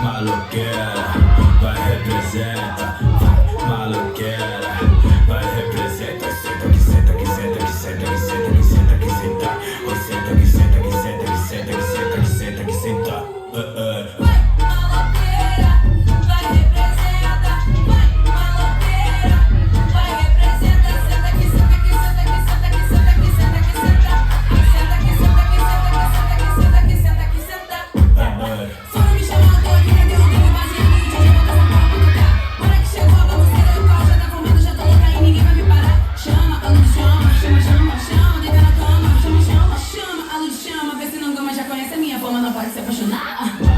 Maloqueira, vai representa. Vai, maloqueira, vai representa. Senta que senta que senta que senta que senta que senta que senta. Oi, senta que senta que senta que senta que senta que senta que senta. Vai, maloqueira, vai representa. Vai, maloqueira, vai representa. Senta que senta que senta que senta que senta que senta que senta. Senta que senta que senta que senta que senta que senta que senta. Foram me chamando, tô aqui, cadê o dedo baseado? O DJ bota essa porra pra tocar. Hora que chegou a bagunceira, o pau já tá formando, já tô louca e ninguém vai me parar. Chama, a luz chama, chama, chama, chama, deita na cama, chama, chama, chama, a luz chama, vê se não gama, já conhece a minha forma, não pode se apaixonar.